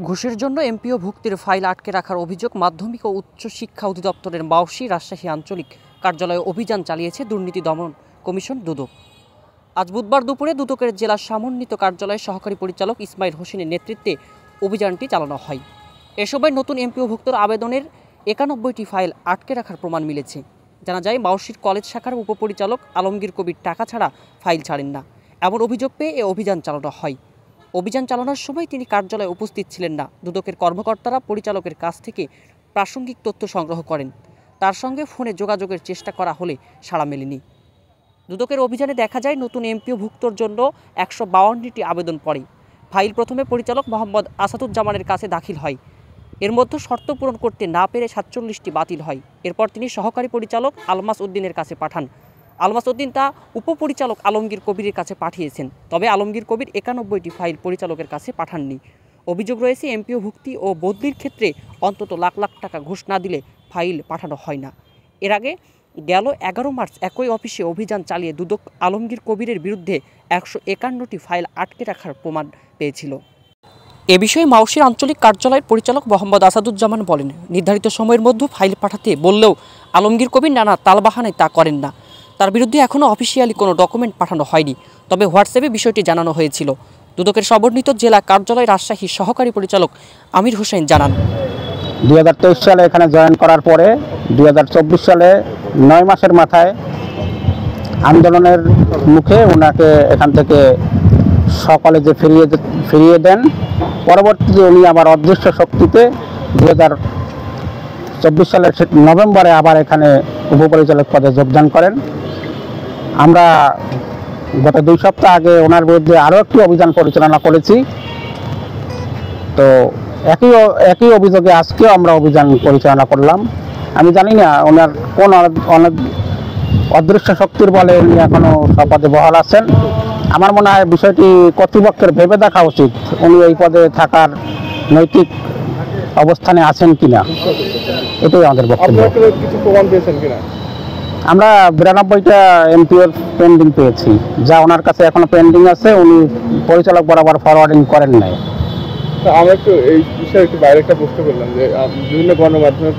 ঘুষের জন্য MPO ভুক্তির file আটকে রাখার অভিযোগ মাধ্যমিক ও উচ্চ শিক্ষা অধিদপ্তরের বাউসী রাজশাহী আঞ্চলিক কার্যালয়ে অভিযান চালিয়েছে দুর্নীতি দমন কমিশন দুদক। আজ বুধবার দুপুরে দুদকের জেলা সমন্বিত কার্যালয়ের সহকারী পরিচালক ইসমাইল হোসেনের নেতৃত্বে অভিযানটি চালানো হয়। এ সময় নতুন এমপিও ভুক্তর আবেদনের ৯১টি ফাইল আটকে রাখার প্রমাণ মিলেছে। জানা যায়, বাউসীর কলেজ শাখার উপপরিচালক আলমগীর কবির টাকা ছাড়া ফাইল ছাড়েন না, এমন অভিযোগ পেয়ে এ অভিযান চালানো হয়। অভিযান চালানোর সময় তিনি কার্যালয়ে উপস্থিত ছিলেন না। দুদকের কর্মকর্তারা পরিচালকের কাছ থেকে প্রাসঙ্গিক তথ্য সংগ্রহ করেন। তার সঙ্গে ফোনে যোগাযোগের চেষ্টা করা হলে সাড়া মেলেনি। দুদকের অভিযানে দেখা যায়, নতুন এমপিও ভুক্তর জন্য ১৫২টি আবেদন পড়ে। ফাইল প্রথমে পরিচালক মোহাম্মদ আসাদুজ্জামানের কাছে দাখিল হয়। এর মধ্যে শর্ত পূরণ করতে না পেরে ৪৭টি বাতিল হয়। এরপর তিনি সহকারী পরিচালক আলমাস উদ্দিনের কাছে পাঠান। আলমাস উদ্দিন তা উপপরিচালক আলমগীর কবিরের কাছে পাঠিয়েছেন। তবে আলমগীর কবির ৯১টি ফাইল পরিচালকের কাছে পাঠাননি। অভিযোগ রয়েছে, এমপিও ভুক্তি ও বদলির ক্ষেত্রে অন্তত লাখ লাখ টাকা ঘুষ না দিলে ফাইল পাঠানো হয় না। এর আগে গেল ১১ মার্চ একই অফিসে অভিযান চালিয়ে দুদক আলমগীর কবিরের বিরুদ্ধে ১৫১টি ফাইল আটকে রাখার প্রমাণ পেয়েছিল। এ বিষয়ে বাউসীর আঞ্চলিক কার্যালয়ের পরিচালক মোহাম্মদ আসাদুজ্জামান বলেন, নির্ধারিত সময়ের মধ্যে ফাইল পাঠাতে বললেও আলমগীর কবির নানা তালবাহানায় তা করেন না। তার বিরুদ্ধে এখনও অফিসিয়ালি কোনো ডকুমেন্ট পাঠানো হয়নি, তবে হোয়াটসঅ্যাপে বিষয়টি জানানো হয়েছিল। দুদকের সমন্বিত জেলা কার্যালয় রাজশাহীর সহকারী পরিচালক আমির হোসেন জানান, ২০২৩ সালে এখানে জয়েন করার পরে ২০২৪ সালে ৯ মাসের মাথায় আন্দোলনের মুখে ওনাকে এখান থেকে সকলেজে ফিরিয়ে দেন। পরবর্তীতে উনি আবার অদৃশ্য শক্তিতে ২০২৪ সালের নভেম্বরে আবার এখানে উপপরিচালক পদে যোগদান করেন। আমরা গত ২ সপ্তাহ আগে ওনার বিরুদ্ধে আরও একটি অভিযান পরিচালনা করেছি। তো একই অভিযোগে আজকেও আমরা অভিযান পরিচালনা করলাম। আমি জানি না ওনার কোন অদৃশ্য শক্তির বলে উনি এখনও পদে বহাল আছেন। আমার মনে হয় বিষয়টি কর্তৃপক্ষের ভেবে দেখা উচিত, উনি এই পদে থাকার নৈতিক অবস্থানে আছেন কিনা। এটাই আমাদের বক্তব্য। আমরা ৯২টা এমপিওর পেন্ডিং পেয়েছি, যা ওনার কাছে এখনো পেন্ডিং আছে, উনি পরিচালক বরাবর ফরওয়ার্ডিং করেন নাই। আমরা একটু এই বিষয়ে একটু বাইরে একটা প্রশ্ন করলাম যে বিভিন্ন গণমাধ্যমে